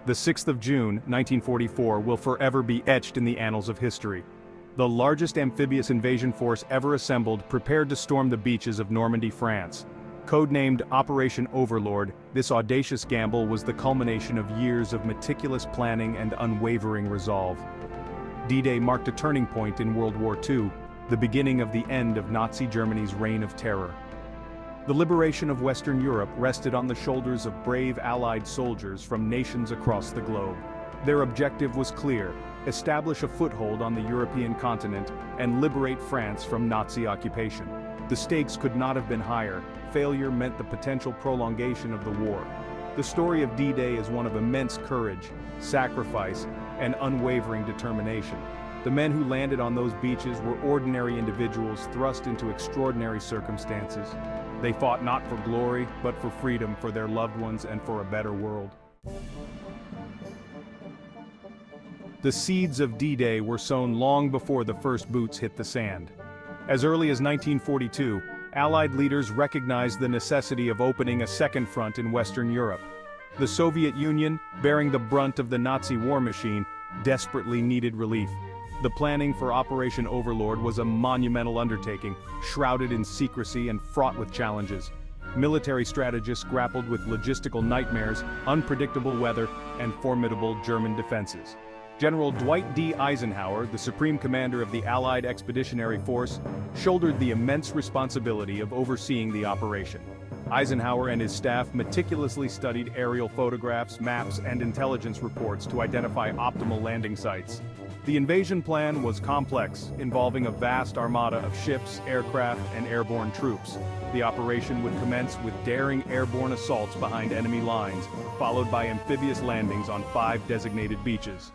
The 6th of June, 1944 will forever be etched in the annals of history. The largest amphibious invasion force ever assembled prepared to storm the beaches of Normandy, France. Codenamed Operation Overlord, this audacious gamble was the culmination of years of meticulous planning and unwavering resolve. D-Day marked a turning point in World War II, the beginning of the end of Nazi Germany's reign of terror. The liberation of Western Europe rested on the shoulders of brave Allied soldiers from nations across the globe. Their objective was clear: establish a foothold on the European continent and liberate France from Nazi occupation. The stakes could not have been higher. Failure meant the potential prolongation of the war. The story of D-Day is one of immense courage, sacrifice, and unwavering determination. The men who landed on those beaches were ordinary individuals thrust into extraordinary circumstances. They fought not for glory, but for freedom, for their loved ones, and for a better world. The seeds of D-Day were sown long before the first boots hit the sand. As early as 1942, Allied leaders recognized the necessity of opening a second front in Western Europe. The Soviet Union, bearing the brunt of the Nazi war machine, desperately needed relief. The planning for Operation Overlord was a monumental undertaking, shrouded in secrecy and fraught with challenges. Military strategists grappled with logistical nightmares, unpredictable weather, and formidable German defenses. General Dwight D. Eisenhower, the supreme commander of the Allied Expeditionary Force, shouldered the immense responsibility of overseeing the operation. Eisenhower and his staff meticulously studied aerial photographs, maps, and intelligence reports to identify optimal landing sites. The invasion plan was complex, involving a vast armada of ships, aircraft, and airborne troops. The operation would commence with daring airborne assaults behind enemy lines, followed by amphibious landings on 5 designated beaches.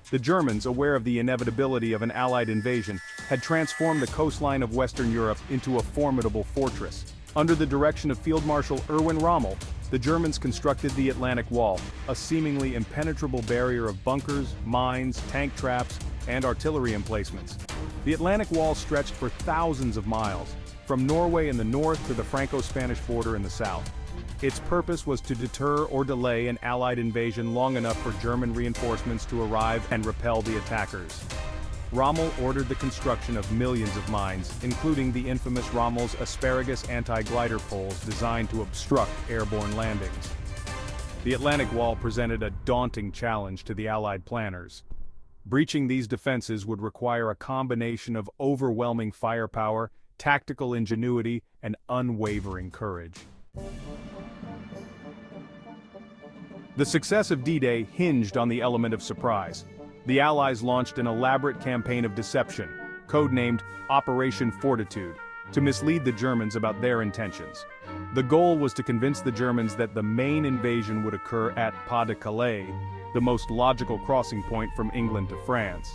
The Germans, aware of the inevitability of an Allied invasion, had transformed the coastline of Western Europe into a formidable fortress. Under the direction of Field Marshal Erwin Rommel, the Germans constructed the Atlantic Wall, a seemingly impenetrable barrier of bunkers, mines, tank traps, and artillery emplacements. The Atlantic Wall stretched for thousands of miles, from Norway in the north to the Franco-Spanish border in the south. Its purpose was to deter or delay an Allied invasion long enough for German reinforcements to arrive and repel the attackers. Rommel ordered the construction of millions of mines, including the infamous Rommel's asparagus anti-glider poles designed to obstruct airborne landings. The Atlantic Wall presented a daunting challenge to the Allied planners. Breaching these defenses would require a combination of overwhelming firepower, tactical ingenuity, and unwavering courage. The success of D-Day hinged on the element of surprise. The Allies launched an elaborate campaign of deception, codenamed Operation Fortitude, to mislead the Germans about their intentions. The goal was to convince the Germans that the main invasion would occur at Pas de Calais, the most logical crossing point from England to France.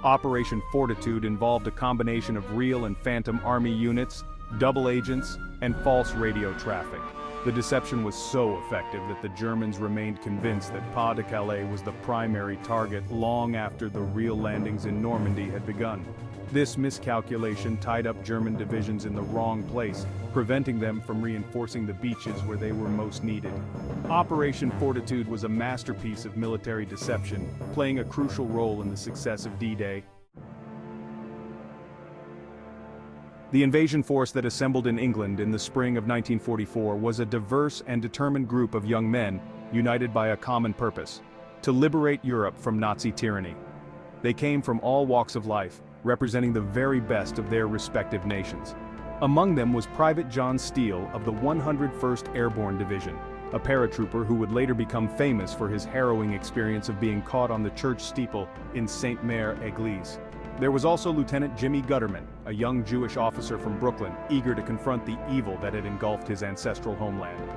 Operation Fortitude involved a combination of real and phantom army units, double agents, and false radio traffic. The deception was so effective that the Germans remained convinced that Pas de Calais was the primary target long after the real landings in Normandy had begun. This miscalculation tied up German divisions in the wrong place, preventing them from reinforcing the beaches where they were most needed. Operation Fortitude was a masterpiece of military deception, playing a crucial role in the success of D-Day. The invasion force that assembled in England in the spring of 1944 was a diverse and determined group of young men, united by a common purpose: to liberate Europe from Nazi tyranny. They came from all walks of life, representing the very best of their respective nations. Among them was Private John Steele of the 101st Airborne Division, a paratrooper who would later become famous for his harrowing experience of being caught on the church steeple in Sainte-Mère-Église. There was also Lieutenant Jimmy Gutterman, a young Jewish officer from Brooklyn, eager to confront the evil that had engulfed his ancestral homeland.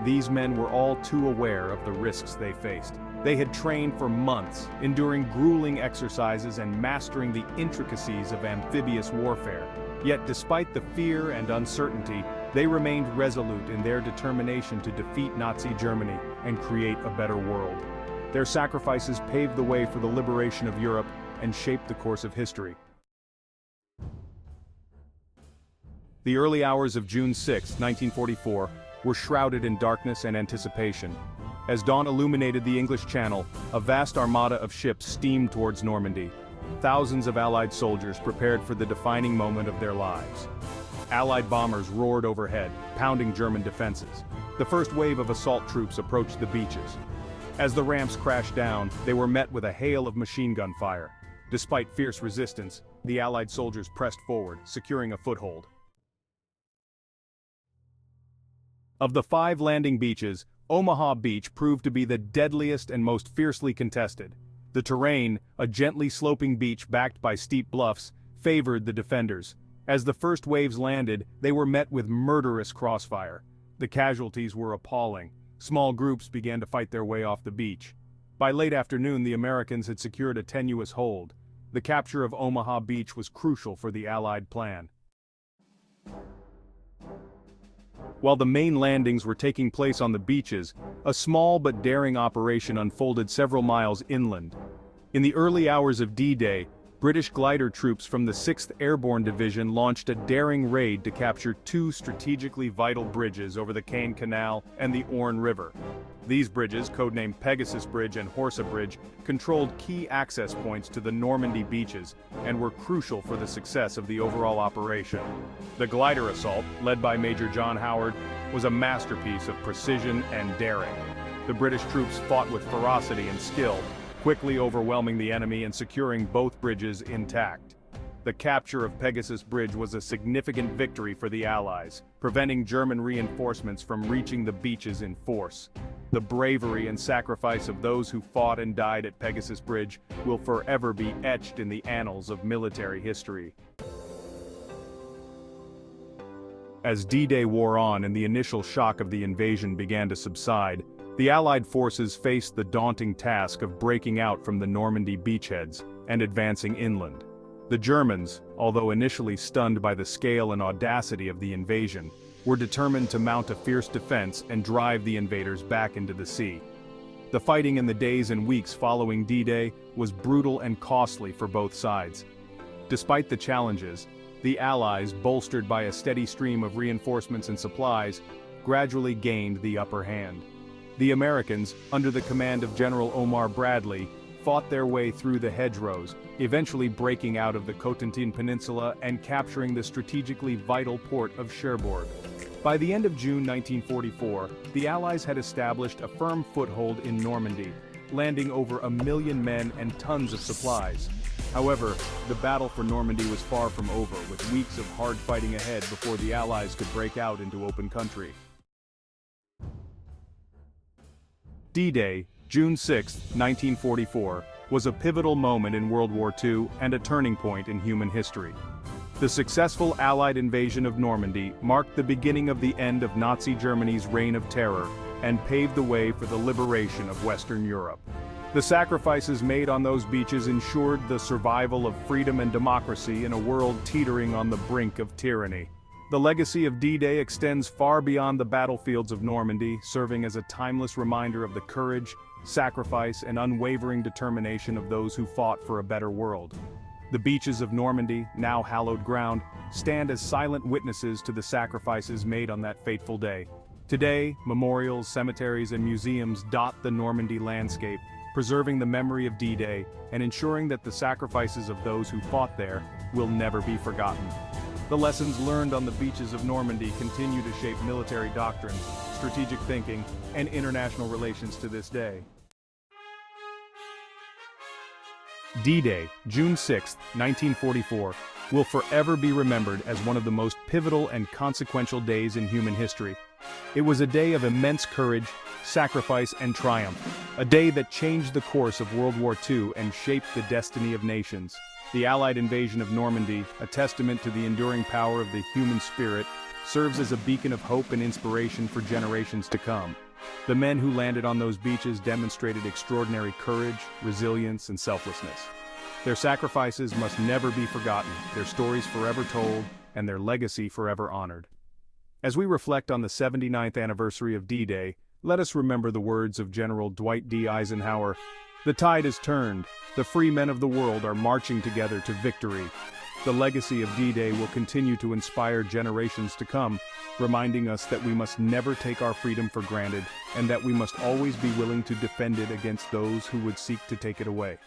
These men were all too aware of the risks they faced. They had trained for months, enduring grueling exercises and mastering the intricacies of amphibious warfare. Yet despite the fear and uncertainty, they remained resolute in their determination to defeat Nazi Germany and create a better world. Their sacrifices paved the way for the liberation of Europe and shaped the course of history. The early hours of June 6, 1944, were shrouded in darkness and anticipation. As dawn illuminated the English Channel, a vast armada of ships steamed towards Normandy. Thousands of Allied soldiers prepared for the defining moment of their lives. Allied bombers roared overhead, pounding German defenses. The first wave of assault troops approached the beaches. As the ramps crashed down, they were met with a hail of machine gun fire. Despite fierce resistance, the Allied soldiers pressed forward, securing a foothold. Of the 5 landing beaches, Omaha Beach proved to be the deadliest and most fiercely contested. The terrain, a gently sloping beach backed by steep bluffs, favored the defenders. As the first waves landed, they were met with murderous crossfire. The casualties were appalling. Small groups began to fight their way off the beach. By late afternoon, the Americans had secured a tenuous hold. The capture of Omaha Beach was crucial for the Allied plan. While the main landings were taking place on the beaches, a small but daring operation unfolded several miles inland. In the early hours of D-Day, British glider troops from the 6th Airborne Division launched a daring raid to capture 2 strategically vital bridges over the Caen Canal and the Orne River. These bridges, codenamed Pegasus Bridge and Horsa Bridge, controlled key access points to the Normandy beaches and were crucial for the success of the overall operation. The glider assault, led by Major John Howard, was a masterpiece of precision and daring. The British troops fought with ferocity and skill, quickly overwhelming the enemy and securing both bridges intact. The capture of Pegasus Bridge was a significant victory for the Allies, preventing German reinforcements from reaching the beaches in force. The bravery and sacrifice of those who fought and died at Pegasus Bridge will forever be etched in the annals of military history. As D-Day wore on and the initial shock of the invasion began to subside, the Allied forces faced the daunting task of breaking out from the Normandy beachheads and advancing inland. The Germans, although initially stunned by the scale and audacity of the invasion, were determined to mount a fierce defense and drive the invaders back into the sea. The fighting in the days and weeks following D-Day was brutal and costly for both sides. Despite the challenges, the Allies, bolstered by a steady stream of reinforcements and supplies, gradually gained the upper hand. The Americans, under the command of General Omar Bradley, fought their way through the hedgerows, eventually breaking out of the Cotentin Peninsula and capturing the strategically vital port of Cherbourg. By the end of June 1944, the Allies had established a firm foothold in Normandy, landing over 1 million men and tons of supplies. However, the battle for Normandy was far from over, with weeks of hard fighting ahead before the Allies could break out into open country. D-Day, June 6, 1944, was a pivotal moment in World War II and a turning point in human history. The successful Allied invasion of Normandy marked the beginning of the end of Nazi Germany's reign of terror and paved the way for the liberation of Western Europe. The sacrifices made on those beaches ensured the survival of freedom and democracy in a world teetering on the brink of tyranny. The legacy of D-Day extends far beyond the battlefields of Normandy, serving as a timeless reminder of the courage, sacrifice, and unwavering determination of those who fought for a better world. The beaches of Normandy, now hallowed ground, stand as silent witnesses to the sacrifices made on that fateful day. Today, memorials, cemeteries, and museums dot the Normandy landscape, preserving the memory of D-Day and ensuring that the sacrifices of those who fought there will never be forgotten. The lessons learned on the beaches of Normandy continue to shape military doctrine, strategic thinking, and international relations to this day. D-Day, June 6, 1944, will forever be remembered as one of the most pivotal and consequential days in human history. It was a day of immense courage, sacrifice, and triumph, a day that changed the course of World War II and shaped the destiny of nations. The Allied invasion of Normandy, a testament to the enduring power of the human spirit, serves as a beacon of hope and inspiration for generations to come. The men who landed on those beaches demonstrated extraordinary courage, resilience, and selflessness. Their sacrifices must never be forgotten, their stories forever told, and their legacy forever honored. As we reflect on the 79th anniversary of D-Day, let us remember the words of General Dwight D. Eisenhower. "The tide has turned. The free men of the world are marching together to victory." The legacy of D-Day will continue to inspire generations to come, reminding us that we must never take our freedom for granted and that we must always be willing to defend it against those who would seek to take it away.